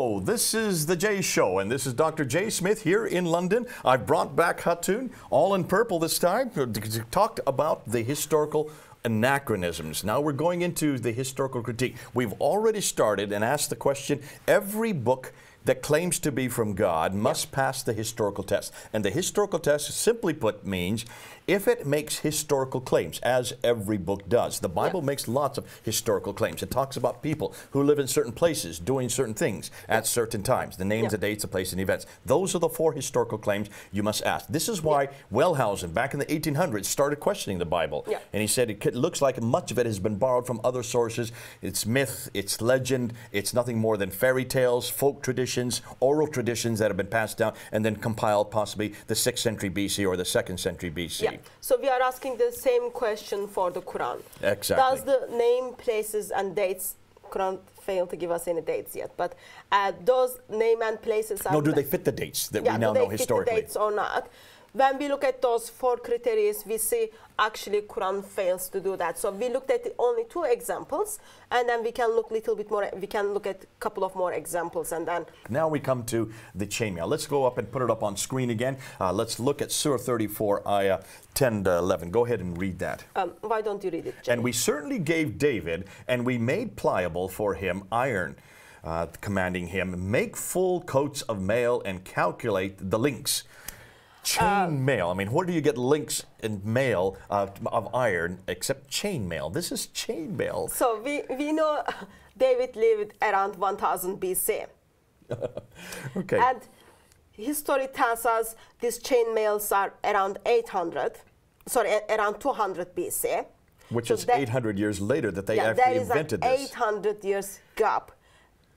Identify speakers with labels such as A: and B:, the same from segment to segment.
A: Hello, this is the Jay Show, and this is Dr. Jay Smith here in London. I've brought back Hatun, all in purple this time, to talk about the historical anachronisms. Now we're going into the historical critique. We've already started and asked the question, every book that claims to be from God must pass the historical test. And the historical test, simply put, means if it makes historical claims, as every book does. The Bible makes lots of historical claims. It talks about people who live in certain places, doing certain things at certain times. The names, the dates, the place, and events. Those are the 4 historical claims you must ask. This is why Wellhausen, back in the 1800s, started questioning the Bible. And he said it looks like much of it has been borrowed from other sources. It's myth, it's legend, it's nothing more than fairy tales, folk traditions, oral traditions that have been passed down and then compiled possibly the 6th century BC or the 2nd century BC.
B: So we are asking the same question for the Quran.
A: Exactly.
B: Does the name, places and dates, Quran failed to give us any dates yet, but those name and places are...
A: No, do they fit the dates that we now know historically?
B: Do they fit the dates or not? When we look at those 4 criteria, we see actually Quran fails to do that. So we looked at only 2 examples, and then we can look a little bit more. We can look at a couple of more examples, and then. Now
A: we come to the chainmail. Let's go up and put it up on screen again. Let's look at Surah 34, ayah 10 to 11. Go ahead and read that.
B: Why don't you read it, Jay?
A: And we certainly gave David, and we made pliable for him iron, commanding him, make full coats of mail and calculate the links. Chain mail. I mean, where do you get links in mail of iron except chain mail? This is chain mail.
B: So we know David lived around 1000 BC.
A: Okay.
B: And history tells us these chain mails are around around 200 BC.
A: Which is 800 years later that they actually invented this.
B: There is an 800 years gap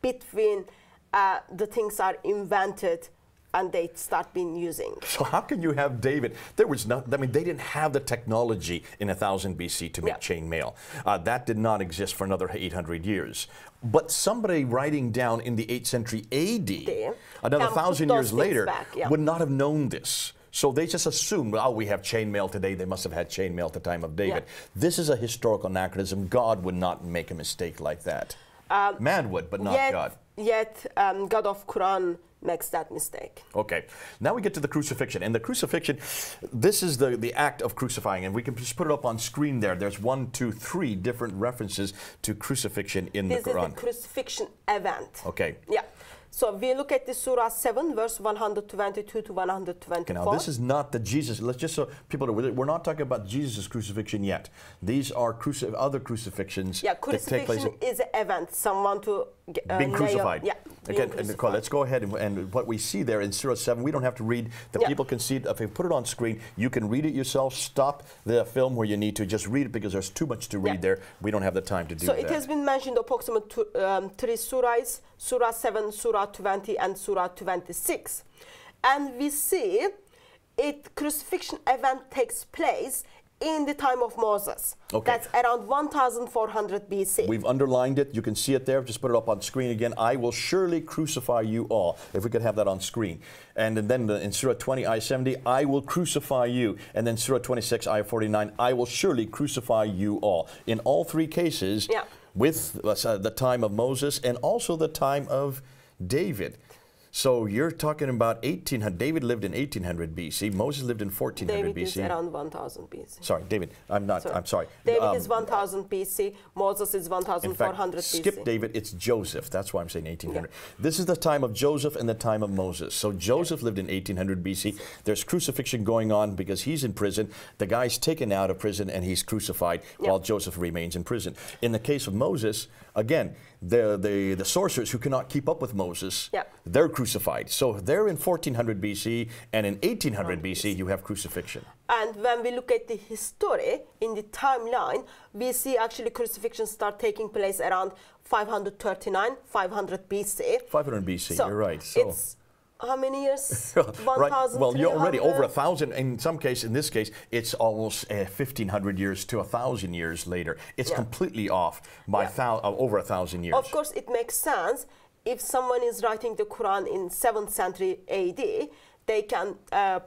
B: between the things are invented and they start being using.
A: So how can you have David? There was not. I mean, they didn't have the technology in 1000 BC to make chain mail. That did not exist for another 800 years. But somebody writing down in the 8th century AD, another 1,000 years later, would not have known this. So they just assumed, oh, we have chain mail today. They must have had chain mail at the time of David. This is a historical anachronism. God would not make a mistake like that. Man would, but not God.
B: Yet, God of Quran makes that mistake.
A: Okay, now we get to the crucifixion. And the crucifixion, this is the act of crucifying, and we can just put it up on screen there. There's 1, 2, 3 different references to crucifixion in the Quran.
B: This is the crucifixion event.
A: Okay.
B: Yeah. So we look at the Surah 7, verse 122 to 124.
A: Okay, now this is not the Jesus. Let's just so people know, we're not talking about Jesus' crucifixion yet. These are other crucifixions.
B: Yeah, crucifixion is an event. Someone to
A: being crucified.
B: Again,
A: Nicole, let's go ahead and what we see there in Surah 7, we don't have to read. The people can see it. If we put it on screen, you can read it yourself. Stop the film where you need to. Just read it because there's too much to read there. We don't have the time to do that.
B: So it has been mentioned approximately 3 surahs, Surah 7, Surah 20, and Surah 26. And we see crucifixion event takes place in the time of Moses. Okay. That's around 1400 BC.
A: We've underlined it. You can see it there. Just put it up on screen again. I will surely crucify you all. If we could have that on screen. And then in Surah 20, ayah 70, I will crucify you. And then Surah 26, ayah 49, I will surely crucify you all. In all 3 cases, with the time of Moses and also the time of David. So you're talking about 1800. David lived in 1800 BC. Moses lived in 1400 BC.
B: David is around 1000 BC.
A: Sorry, David. I'm sorry.
B: David is 1000 BC. Moses is 1400
A: in fact,
B: BC.
A: Skip David. It's Joseph. That's why I'm saying 1800. This is the time of Joseph and the time of Moses. So Joseph lived in 1800 BC. There's crucifixion going on because he's in prison. The guy's taken out of prison and he's crucified while Joseph remains in prison. In the case of Moses, again, the sorcerers who cannot keep up with Moses, they're crucified. So they're in 1400 BC, and in 1800 BC you have crucifixion.
B: And when we look at the history in the timeline, we see actually crucifixion start taking place around 539, 500 BC.
A: 500 BC,
B: so
A: you're right.
B: So it's how many years?
A: Right. Well, you're already over 1,000. In some case, in this case, it's almost 1,500 years to 1,000 years later. It's completely off by over 1,000 years.
B: Of course, it makes sense. If someone is writing the Quran in 7th century AD, they can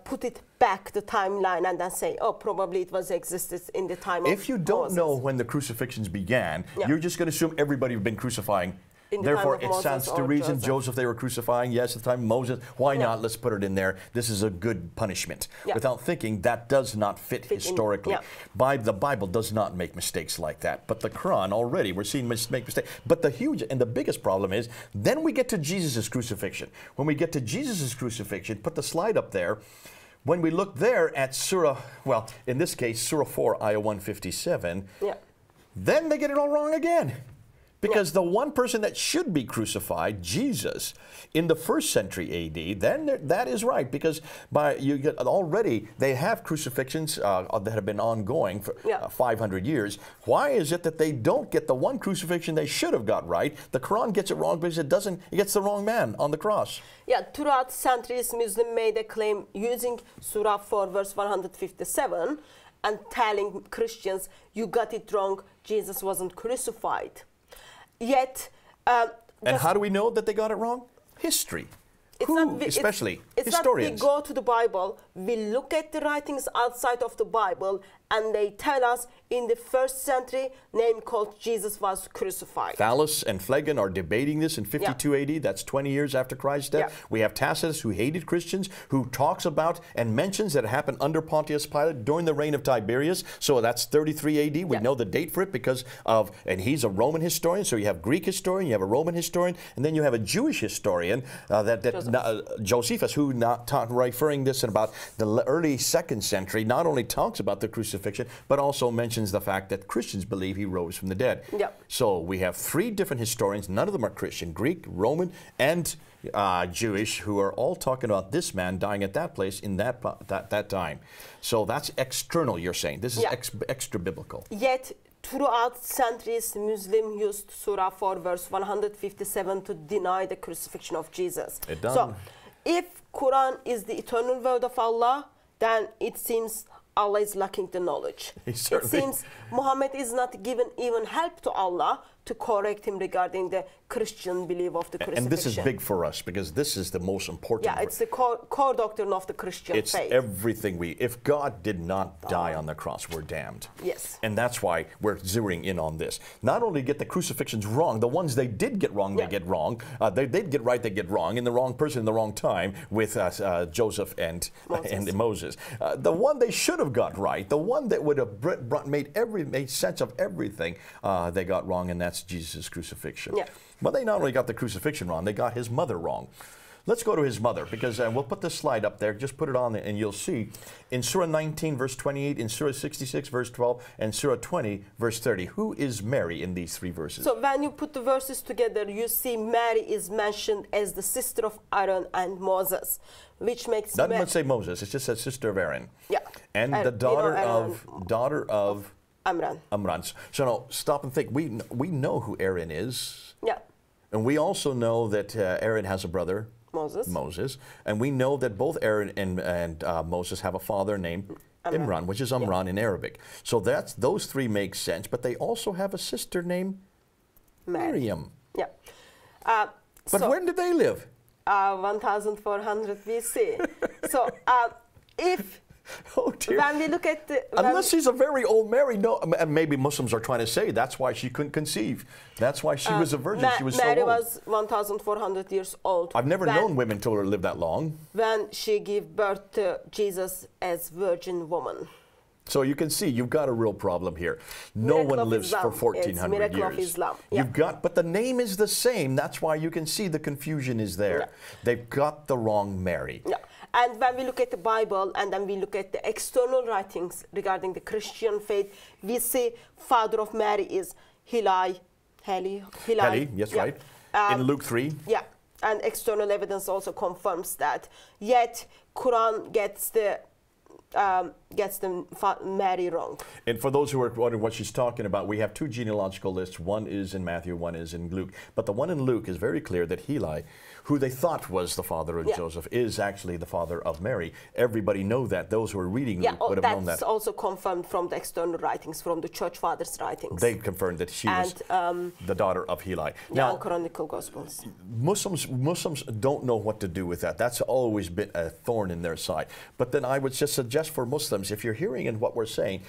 B: put it back the timeline and then say, oh, probably it was existed in the time of
A: If you don't know when the crucifixions began, you're just going to assume everybody has been crucifying
B: in the
A: Therefore,
B: time
A: it
B: of Moses
A: stands to
B: or
A: reason Joseph they were crucifying. Yes, at the time of Moses. Why
B: Yeah.
A: not? Let's put it in there. This is a good punishment.
B: Yeah.
A: Without thinking, that does not fit historically.
B: Yeah.
A: The Bible does not make mistakes like that. But the Quran already, we're seeing make mistakes. But the huge and the biggest problem is, then we get to Jesus' crucifixion. When we get to Jesus' crucifixion, put the slide up there. When we look there at Surah, well, in this case, Surah 4, Ayah 157,
B: Yeah.
A: then they get it all wrong again. Because the one person that should be crucified, Jesus, in the 1st century A.D., then that is right. Because already they have crucifixions that have been ongoing for 500 years. Why is it that they don't get the one crucifixion they should have got right? The Quran gets it wrong because it gets the wrong man on the cross.
B: Yeah, throughout centuries, Muslims made a claim using Surah 4, verse 157, and telling Christians, you got it wrong, Jesus wasn't crucified. Yet,
A: and how do we know that they got it wrong? History. Especially
B: it's
A: historians.
B: Not we go to the Bible, we look at the writings outside of the Bible, and they tell us in the 1st century, name called Jesus was crucified.
A: Thallus and Phlegon are debating this in 52 AD. That's 20 years after Christ's death.
B: Yeah.
A: We have Tacitus, who hated Christians, who talks about and mentions that it happened under Pontius Pilate during the reign of Tiberius. So that's 33 AD. We know the date for it because of, and he's a Roman historian. So you have Greek historian, you have a Roman historian, and then you have a Jewish historian, Josephus, who referring this in about the early 2nd century, not only talks about the crucifixion, but also mentions the fact that Christians believe he rose from the dead.
B: Yep.
A: So we have 3 different historians, none of them are Christian, Greek, Roman, and Jewish, who are all talking about this man dying at that place in that time. So that's external, you're saying. This is extra biblical.
B: Yet, throughout centuries, Muslims used Surah 4, verse 157 to deny the crucifixion of Jesus.
A: It does.
B: So, if Quran is the eternal word of Allah, then it seems Allah is lacking the knowledge. It seems Muhammad is not given even help to Allah to correct him regarding the Christian belief of the crucifixion.
A: And this is big for us because this is the most important.
B: Yeah, it's the core doctrine of the Christian faith.
A: It's everything if God did not die on the cross, we're damned.
B: Yes.
A: And that's why we're zeroing in on this. Not only get the crucifixions wrong, the ones they did get wrong, they get wrong. They did get right, they get wrong. And the wrong person in the wrong time with Joseph and Moses. The one they should have got right, the one that would have made sense of everything, they got wrong, and that's Jesus' crucifixion.
B: Yeah.
A: But they not only got the crucifixion wrong, they got his mother wrong. Let's go to his mother, because we'll put this slide up there. Just put it on there, and you'll see in Surah 19, verse 28, in Surah 66, verse 12, and Surah 20, verse 30. Who is Mary in these 3 verses?
B: So when you put the verses together, you see Mary is mentioned as the sister of Aaron and Moses, which makes
A: Doesn't say Moses. It just says sister of Aaron.
B: Yeah.
A: And the daughter of Amran. So now, stop and think. We know who Aaron is.
B: Yeah.
A: And we also know that Aaron has a brother, Moses. And we know that both Aaron and Moses have a father named Imran, which is Amran in Arabic. So those 3 make sense, but they also have a sister named Miriam.
B: Yeah.
A: But when did they live?
B: 1400 BC. So if
A: Oh dear.
B: when we look at
A: unless she's a very old Mary, no, and maybe Muslims are trying to say that's why she couldn't conceive. That's why she was a virgin. She was
B: Mary
A: so old.
B: was 1400 years old.
A: I've never known women to live that long.
B: When she gave birth to Jesus as virgin woman.
A: So you can see you've got a real problem here. No one lives for 1400
B: miracle
A: years.
B: Of Islam.
A: You've got, but the name is the same. That's why you can see the confusion is there.
B: Yeah.
A: They've got the wrong Mary.
B: Yeah. And when we look at the Bible and then we look at the external writings regarding the Christian faith, we see father of Mary is Heli.
A: Yes, right. In Luke 3.
B: Yeah. And external evidence also confirms that. Yet Quran gets the Mary wrong.
A: And for those who are wondering what she's talking about, we have 2 genealogical lists. One is in Matthew, one is in Luke. But the one in Luke is very clear that Heli, who they thought was the father of Joseph, is actually the father of Mary. Everybody know that. Those who are reading Luke would have known that.
B: That's also confirmed from the external writings, from the church fathers' writings.
A: They confirmed that she was the daughter of Heli.
B: Now, canonical Gospels.
A: Muslims don't know what to do with that. That's always been a thorn in their side. But then I would just suggest suggest for Muslims, if you're hearing in what we're saying,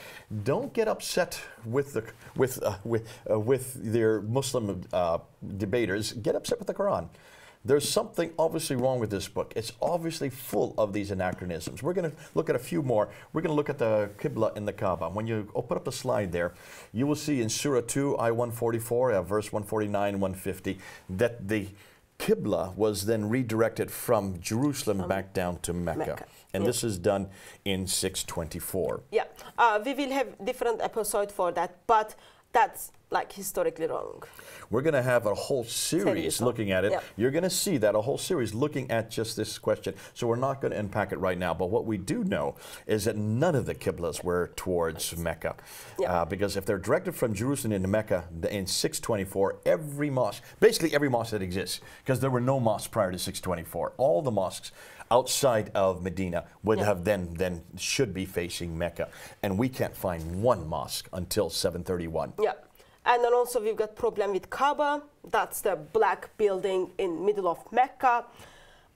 A: don't get upset with their Muslim debaters. Get upset with the Quran. There's something obviously wrong with this book. It's obviously full of these anachronisms. We're going to look at a few more. We're going to look at the Qibla in the Kaaba. When you put up the slide there, you will see in Surah 2, Ayah 144, verse 149, 150, that the Qibla was then redirected from Jerusalem back down to Mecca. And this is done in 624.
B: Yeah, we will have different episode for that, but that's like historically wrong.
A: We're going to have a whole series looking at it. Yep. You're going to see that, a whole series looking at just this question. So we're not going to unpack it right now. But what we do know is that none of the Qiblas were towards Mecca. Yep. Because if they're directed from Jerusalem into Mecca in 624, every mosque, basically every mosque that exists, because there were no mosques prior to 624, all the mosques outside of Medina would have then should be facing Mecca. And we can't find one mosque until 731.
B: Yeah. And then also we've got problem with Kaaba. That's the black building in middle of Mecca.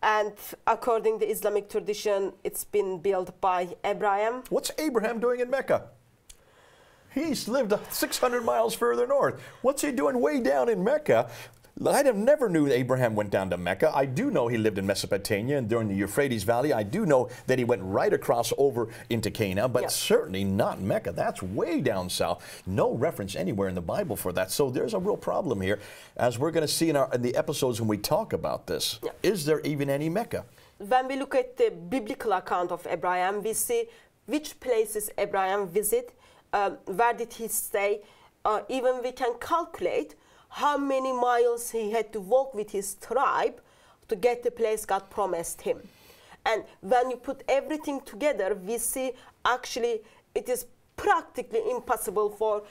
B: And according to Islamic tradition, it's been built by Abraham.
A: What's Abraham doing in Mecca? He's lived 600 miles further north. What's he doing way down in Mecca? I never knew Abraham went down to Mecca. I do know he lived in Mesopotamia and during the Euphrates Valley. I do know that he went right across over into Canaan, but certainly not Mecca. That's way down south. No reference anywhere in the Bible for that. So there's a real problem here, as we're going to see in the episodes when we talk about this. Yeah. Is there even any Mecca?
B: When we look at the biblical account of Abraham, we see which places Abraham visited, where did he stay. Even we can calculate how many miles he had to walk with his tribe to get the place God promised him. And when you put everything together, we see actually it is practically impossible for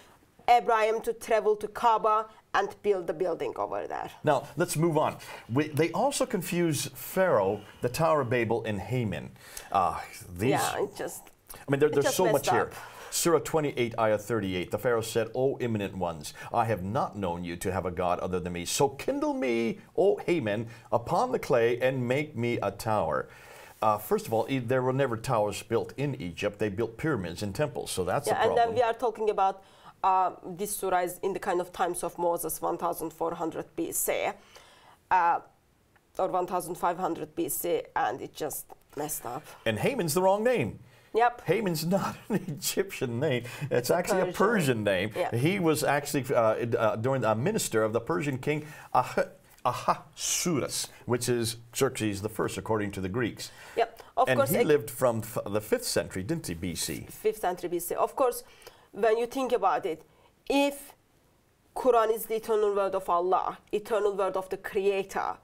B: Abraham to travel to Kaaba and build the building over there.
A: Now, let's move on. They also confuse Pharaoh, the Tower of Babel, and Haman. There's so much here. Surah 28, Ayah 38, the Pharaoh said, O imminent ones, I have not known you to have a God other than me. So kindle me, O Haman, upon the clay and make me a tower. First of all, there were never towers built in Egypt. They built pyramids and temples, so that's a problem.
B: And then we are talking about this surah is in the kind of times of Moses, 1400 BC, or 1500 BC, and it just messed up.
A: And Haman's the wrong name.
B: Yep.
A: Haman's not an Egyptian name. It's actually a Persian name. Yeah. He was actually during a minister of the Persian king Ahasuerus, which is Xerxes the First, according to the Greeks.
B: Yep.
A: Of course, he lived from the 5th century, didn't he, BC?
B: 5th century BC. Of course, when you think about it, if Quran is the eternal word of Allah, eternal word of the Creator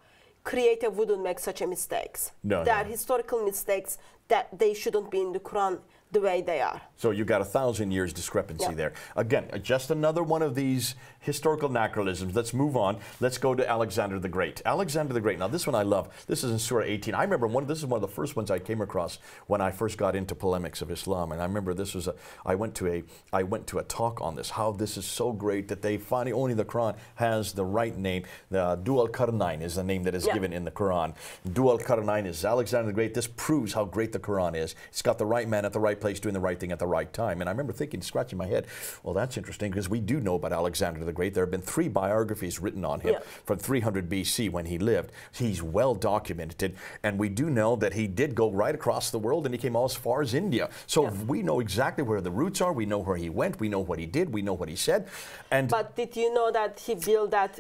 B: wouldn't make such a mistakes.
A: No,
B: there are historical mistakes that they shouldn't be in the Quran the way they are.
A: So you got 1,000 years discrepancy there. Again, just another one of these historical anachronisms. Let's move on. Let's go to Alexander the Great. Alexander the Great. Now this one I love. This is in Surah 18. I remember this is one of the first ones I came across when I first got into polemics of Islam. And I remember this was I went to a talk on this, how this is so great that they finally, only the Quran has the right name. Du al-Qarnayn is the name that is given in the Quran. Du al-Qarnayn is Alexander the Great. This proves how great the Quran is. It's got the right man at the right place doing the right thing at the right time. And I remember thinking, scratching my head, well, that's interesting, because we do know about Alexander the Great. There have been 3 biographies written on him from 300 BC when he lived. He's well documented, and we do know that he did go right across the world, and he came as far as India. So we know exactly where the roots are. We know where he went. We know what he did. We know what he said.
B: But did you know that he built that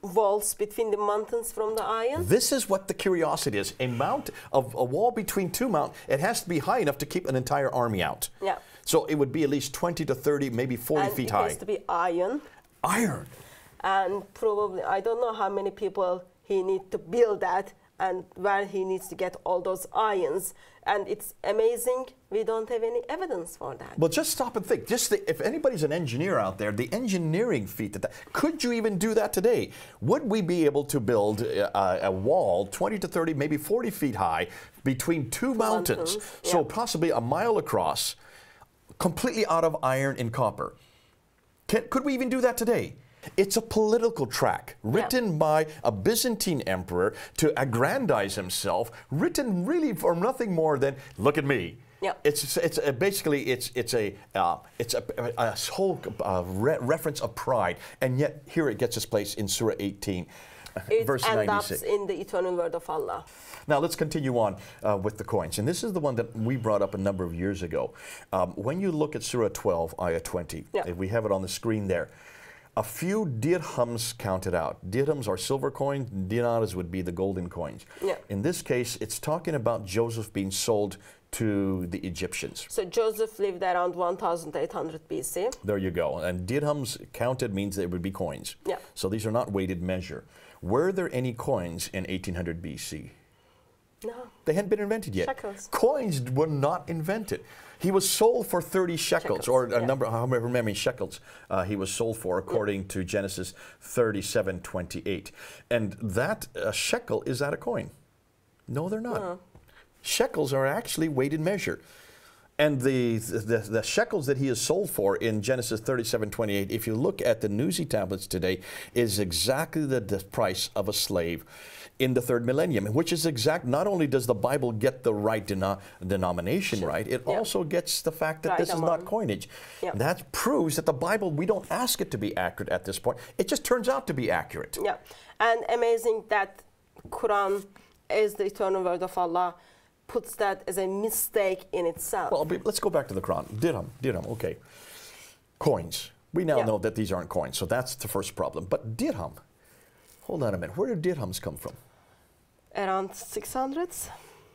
B: walls between the mountains from the iron?
A: This is what the curiosity is. A wall between 2 mountains, it has to be high enough to keep an entire army out.
B: Yeah.
A: So it would be at least 20 to 30, maybe 40 feet high.
B: It has to be iron.
A: Iron.
B: And probably, I don't know how many people he needs to build that and where he needs to get all those irons. And it's amazing, we don't have any evidence for that.
A: Well, just stop and think. If anybody's an engineer out there, the engineering feat, could you even do that today? Would we be able to build a wall 20 to 30, maybe 40 feet high between 2 mountains, so possibly a mile across, completely out of iron and copper? Could we even do that today? It's a political tract written by a Byzantine emperor to aggrandize himself, written really for nothing more than, look at me.
B: Yeah.
A: It's a whole reference of pride, and yet here it gets its place in Surah 18, verse 96.
B: It ends up in the eternal word of Allah.
A: Now let's continue on with the coins, and this is the one that we brought up a number of years ago. When you look at Surah 12, Ayah 20, we have it on the screen there. A few dirhams counted out. Dirhams are silver coins, dinars would be the golden coins.
B: Yeah.
A: In this case, it's talking about Joseph being sold to the Egyptians.
B: So Joseph lived around 1800 BC.
A: There you go. And dirhams counted means they would be coins.
B: Yeah.
A: So these are not weighted measure. Were there any coins in 1800 BC?
B: No.
A: They hadn't been invented yet.
B: Shekels.
A: Coins were not invented. He was sold for 30 shekels, or a number, however many shekels he was sold for, according to Genesis 37:28. And that shekel, is that a coin? No, they're not. No. Shekels are actually weighted measure. And the shekels that he is sold for in Genesis 37:28, if you look at the Nuzi tablets today, is exactly the price of a slave in the third millennium, which is exact. Not only does the Bible get the right denomination right, it also gets the fact that this is not coinage. That proves that the Bible, we don't ask it to be accurate at this point. It just turns out to be accurate.
B: Yeah, and amazing that Quran is the eternal word of Allah, puts that as a mistake in itself.
A: Well, let's go back to the Quran. Dirham, okay. Coins. We now know that these aren't coins, so that's the first problem. But dirham, hold on a minute. Where did dirhams come from?
B: Around 600s.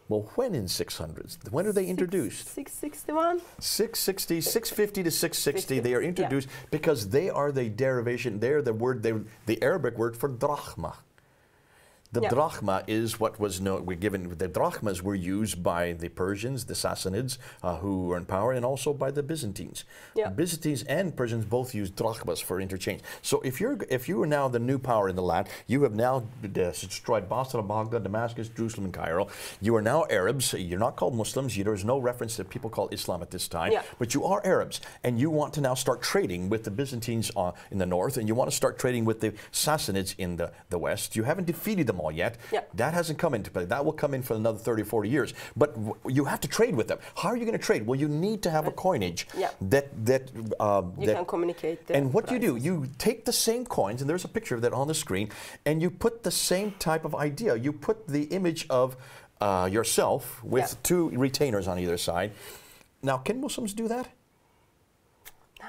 A: Well, when in 600s? When are they introduced?
B: 661.
A: 660, 650 to 660. They are introduced because they are the derivation. They're the word, the Arabic word for drachma. The drachma is what was known. The drachmas were used by the Persians, the Sassanids, who were in power, and also by the Byzantines. Byzantines and Persians both used drachmas for interchange. So if you are now the new power in the land, you have now destroyed Basra, Baghdad, Damascus, Jerusalem, and Cairo. You are now Arabs. You're not called Muslims. There is no reference that people call Islam at this time. But you are Arabs, and you want to now start trading with the Byzantines in the north, and you want to start trading with the Sassanids in the west. You haven't defeated them all yet. That hasn't come into play. That will come in for another 30 or 40 years. But you have to trade with them. How are you going to trade? Well, you need to have a coinage that
B: can communicate.
A: And what you do, you take the same coins, and there's a picture of that on the screen, and you put the same type of idea. You put the image of yourself with two retainers on either side. Now, can Muslims do that?
B: No.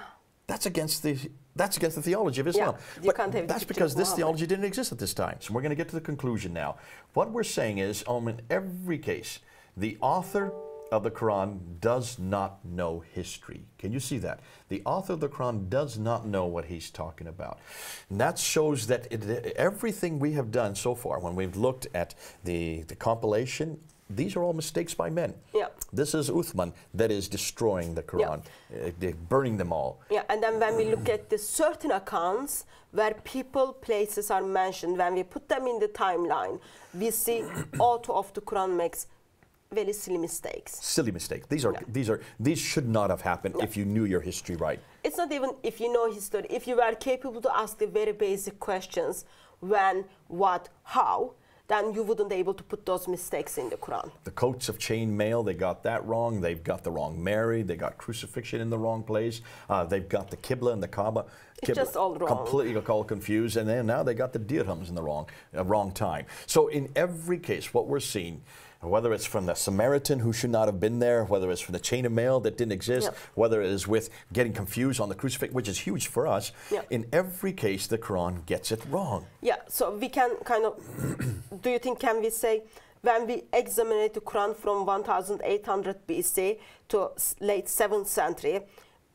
A: That's against the theology of Islam.
B: You can't have
A: that's because this theology didn't exist at this time. So we're going to get to the conclusion now. What we're saying is, in every case, the author of the Quran does not know history. Can you see that? The author of the Quran does not know what he's talking about. And that shows that everything we have done so far, when we've looked at the compilation, these are all mistakes by men. This is Uthman that is destroying the Quran, burning them all.
B: And then when we look at the certain accounts where people, places are mentioned, when we put them in the timeline, we see author of the Quran makes very silly mistakes.
A: Silly mistakes. These should not have happened if you knew your history right.
B: It's not even if you know history. If you were capable to ask the very basic questions, when, what, how, then you wouldn't be able to put those mistakes in the Quran.
A: The coats of chain mail, they got that wrong. They've got the wrong Mary. They got crucifixion in the wrong place. They've got the Qibla and the Kaaba.
B: It's just all wrong.
A: Completely all confused. And then now they got the dirhams in the wrong time. So in every case, what we're seeing, whether it's from the Samaritan who should not have been there, whether it's from the chain of mail that didn't exist, whether it is with getting confused on the crucifix, which is huge for us, in every case the Quran gets it wrong.
B: So we can kind of, do you think, can we say, when we examine the Quran from 1800 BC to late 7th century,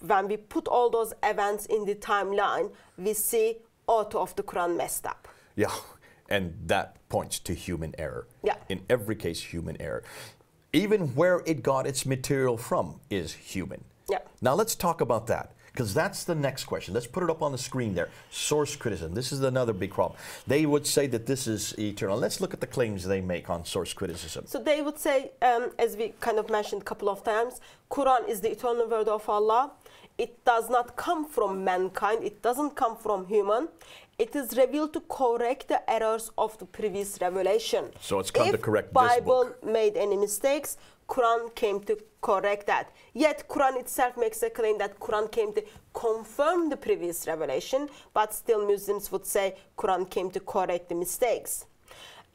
B: when we put all those events in the timeline, we see author of the Quran messed up.
A: And that points to human error. In every case, human error. Even where it got its material from is human. Now let's talk about that, because that's the next question. Let's put it up on the screen there. Source criticism. This is another big problem. They would say that this is eternal. Let's look at the claims they make on source criticism.
B: So they would say, as we kind of mentioned a couple of times, Quran is the eternal word of Allah. it does not come from mankind, it doesn't come from human. It is revealed to correct the errors of the previous revelation.
A: So it's come to correct this
B: Bible
A: book.
B: made any mistakes, Quran came to correct that. Yet Quran itself makes a claim that Quran came to confirm the previous revelation, but still Muslims would say Quran came to correct the mistakes.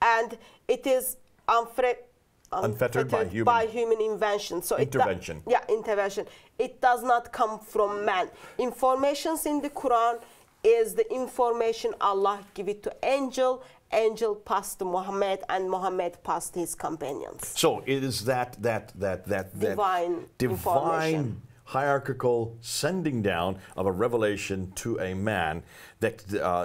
B: And it is unfettered by human invention. So
A: intervention.
B: Intervention. It does not come from man. Informations in the Quran is the information Allah give it to angel. Angel passed to Muhammad, and Muhammad passed his companions.
A: So it is that divine hierarchical sending down of a revelation to a man that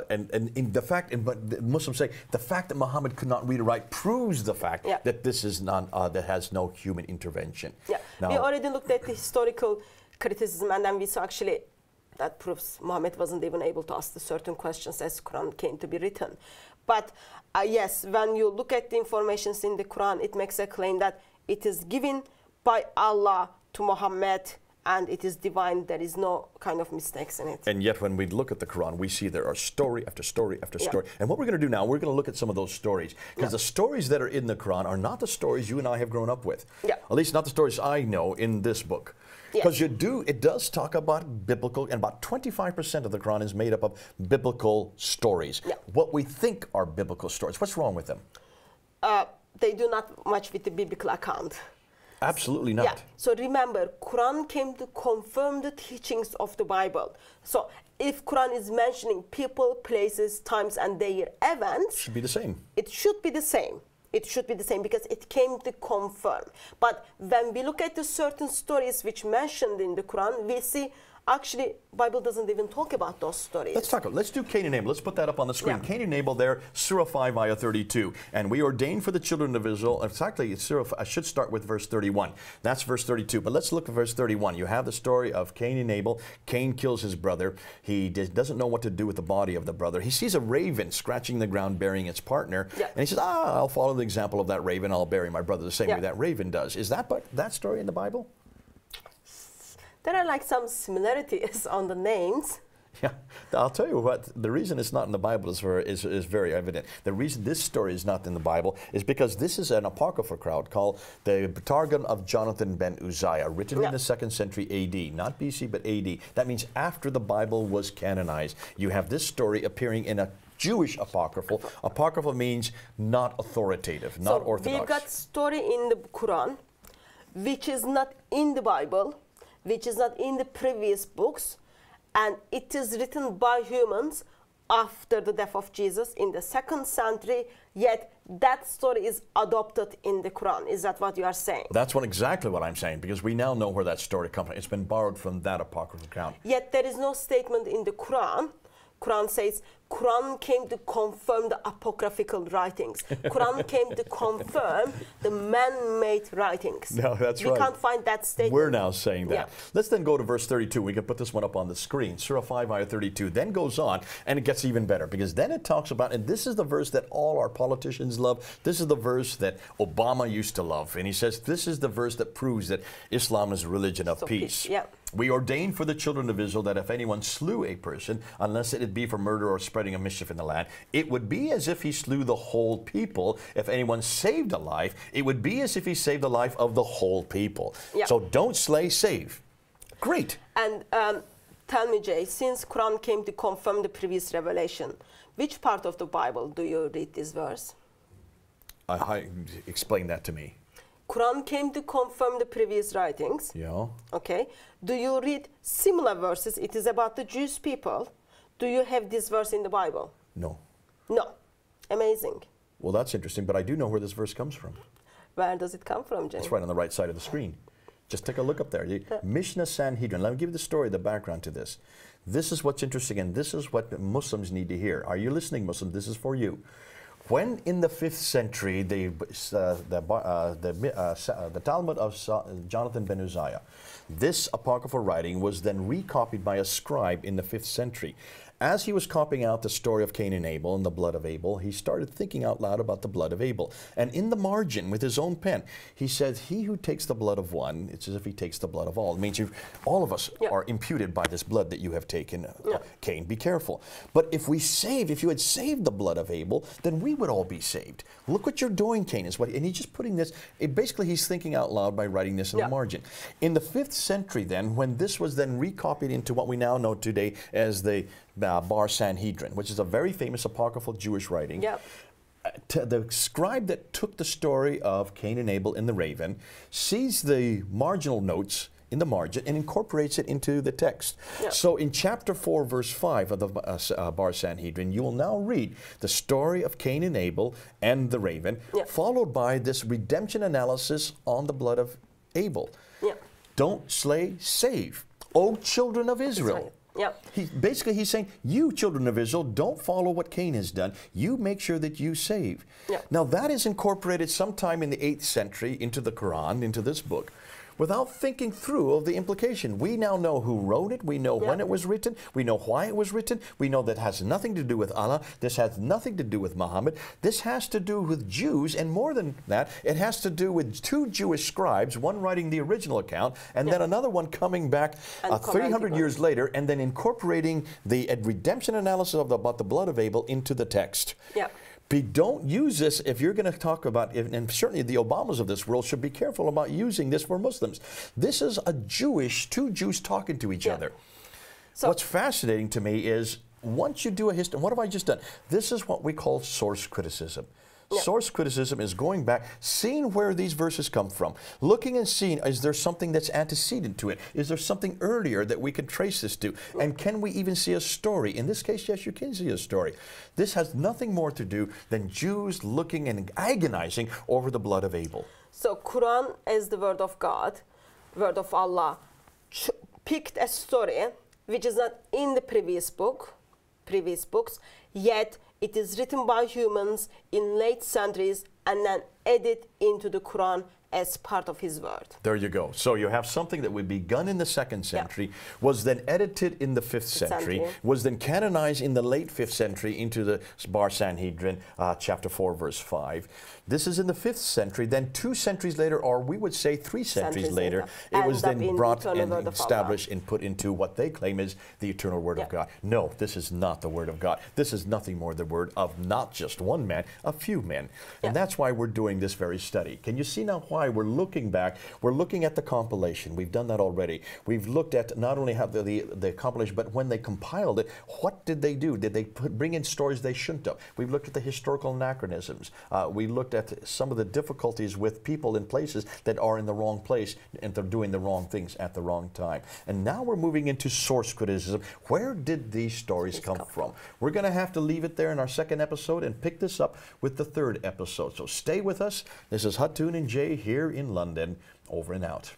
A: and in the fact, but the Muslims say the fact that Muhammad could not read or write proves the fact that this is not that has no human intervention.
B: Yeah, now, we already looked at the historical criticism, and then we saw actually that proves Muhammad wasn't even able to ask the certain questions as Quran came to be written. But yes, when you look at the informations in the Quran, it makes a claim that it is given by Allah to Muhammad and it is divine. There is no kind of mistakes in it.
A: And yet when we look at the Quran, we see there are story after story after story. And what we're going to do now, we're going to look at some of those stories. Because the stories that are in the Quran are not the stories you and I have grown up with. At least not the stories I know in this book. Because it does talk about biblical, and about 25% of the Quran is made up of biblical stories. What we think are biblical stories. What's wrong with them?
B: They do not match with the biblical account.
A: Absolutely not.
B: Yeah. So remember, Quran came to confirm the teachings of the Bible. So if Quran is mentioning people, places, times, and their events,
A: it should be the same.
B: It should be the same. It should be the same because it came to confirm. But when we look at the certain stories which mentioned in the Quran, we see actually Bible doesn't even talk about those stories.
A: Let's do Cain and Abel. Let's put that up on the screen. Cain and Abel there, Surah 5, Ayah 32. And we ordained for the children of Israel. Exactly, I should start with verse 31. That's verse 32. But let's look at verse 31. You have the story of Cain and Abel. Cain kills his brother. He doesn't know what to do with the body of the brother. He sees a raven scratching the ground, burying its partner. And he says, I'll follow the example of that raven. I'll bury my brother the same way that raven does. Is that story in the Bible?
B: There are like some similarities on the names.
A: Yeah, I'll tell you what, the reason it's not in the Bible is very evident. The reason this story is not in the Bible is because this is an apocryphal crowd called the Targum of Jonathan ben Uzziah, written in the 2nd century A.D., not B.C., but A.D. That means after the Bible was canonized. You have this story appearing in a Jewish apocryphal. Apocryphal means not authoritative, not orthodox.
B: We've got story in the Quran, which is not in the Bible, which is not in the previous books, and it is written by humans after the death of Jesus in the 2nd century, yet that story is adopted in the Quran. Is that what you are saying?
A: That's exactly what I'm saying, because we now know where that story comes from. It's been borrowed from that apocryphal account.
B: Yet there is no statement in the Quran. Quran says, Quran came to confirm the apocryphal writings. Quran came to confirm the man-made writings.
A: No, that's right.
B: We can't find that statement.
A: We're now saying that. Let's then go to verse 32. We can put this one up on the screen. Surah 5, Ayah 32. Then goes on, and it gets even better, because then it talks about, and this is the verse that all our politicians love. This is the verse that Obama used to love. And he says, this is the verse that proves that Islam is a religion of peace. We ordained for the children of Israel that if anyone slew a person, unless it be for murder or spreading a mischief in the land, it would be as if he slew the whole people. If anyone saved a life, it would be as if he saved the life of the whole people. So don't slay, save. Great.
B: And tell me, Jay, since Quran came to confirm the previous revelation, which part of the Bible do you read this verse?
A: Explain that to me.
B: Quran came to confirm the previous writings. Okay. Do you read similar verses? It is about the Jewish people. Do you have this verse in the Bible?
A: No.
B: No. Amazing.
A: Well, that's interesting, but I do know where this verse comes from.
B: Where does it come from, Jay?
A: It's right on the right side of the screen. Just take a look up there. Mishnah Sanhedrin. Let me give you the story, the background to this. This is what's interesting, and this is what Muslims need to hear. Are you listening, Muslims? This is for you. When in the 5th century, the Talmud of Jonathan ben Uzziah, this apocryphal writing was then recopied by a scribe in the 5th century. As he was copying out the story of Cain and Abel and the blood of Abel, he started thinking out loud about the blood of Abel. And in the margin, with his own pen, he said, he who takes the blood of one, it's as if he takes the blood of all. It means all of us are imputed by this blood that you have taken. Cain, be careful. But if you had saved the blood of Abel, then we would all be saved. Look what you're doing, Cain, and he's just putting this, basically he's thinking out loud by writing this in the margin. In the 5th century then, when this was then recopied into what we now know today as the Bar Sanhedrin, which is a very famous apocryphal Jewish writing, the scribe that took the story of Cain and Abel in the raven sees the marginal notes in the margin and incorporates it into the text. So in chapter 4, verse 5 of the Bar Sanhedrin, you will now read the story of Cain and Abel and the raven, followed by this redemption analysis on the blood of Abel. Don't slay, save. O children of Israel. Basically, he's saying, you children of Israel, don't follow what Cain has done. You make sure that you save. Now, that is incorporated sometime in the 8th century into the Quran, into this book, without thinking through of the implication. We now know who wrote it. We know when it was written. We know why it was written. We know that has nothing to do with Allah. This has nothing to do with Muhammad. This has to do with Jews, and more than that, it has to do with 2 Jewish scribes, one writing the original account, and then another one coming back 300 years later, and then incorporating the redemption analysis about the blood of Abel into the text. Don't use this if you're going to talk about, and certainly the Obamas of this world should be careful about using this for Muslims. This is 2 Jews talking to each other. So what's fascinating to me is once you do a history, what have I just done? This is what we call source criticism. Source criticism is going back, seeing where these verses come from, looking and seeing, is there something that's antecedent to it? Is there something earlier that we can trace this to? And can we even see a story? In this case, yes, you can see a story. This has nothing more to do than Jews looking and agonizing over the blood of Abel.
B: So Quran as the word of God, word of Allah, picked a story which is not in the previous books, yet it is written by humans in late centuries and then added into the Quran as part of his word.
A: There you go. So you have something that would begun in the 2nd century, was then edited in the 5th century, was then canonized in the late 5th century into the Bar Sanhedrin, chapter 4, verse 5. This is in the 5th century. Then 2 centuries later, or we would say 3 centuries later, it was then brought and established and put into what they claim is the eternal Word of God. No, this is not the Word of God. This is nothing more than the word of not just one man, a few men. And that's why we're doing this very study. Can you see now why we're looking back? We're looking at the compilation. We've done that already. We've looked at not only how the compilation, but when they compiled it, what did they do? Did they bring in stories they shouldn't have? We've looked at the historical anachronisms. We looked at some of the difficulties with people in places that are in the wrong place and they're doing the wrong things at the wrong time. And now we're moving into source criticism. Where did these stories come from? We're going to have to leave it there in our 2nd episode and pick this up with the 3rd episode. So stay with us. This is Hatun and Jay here in London. Over and out.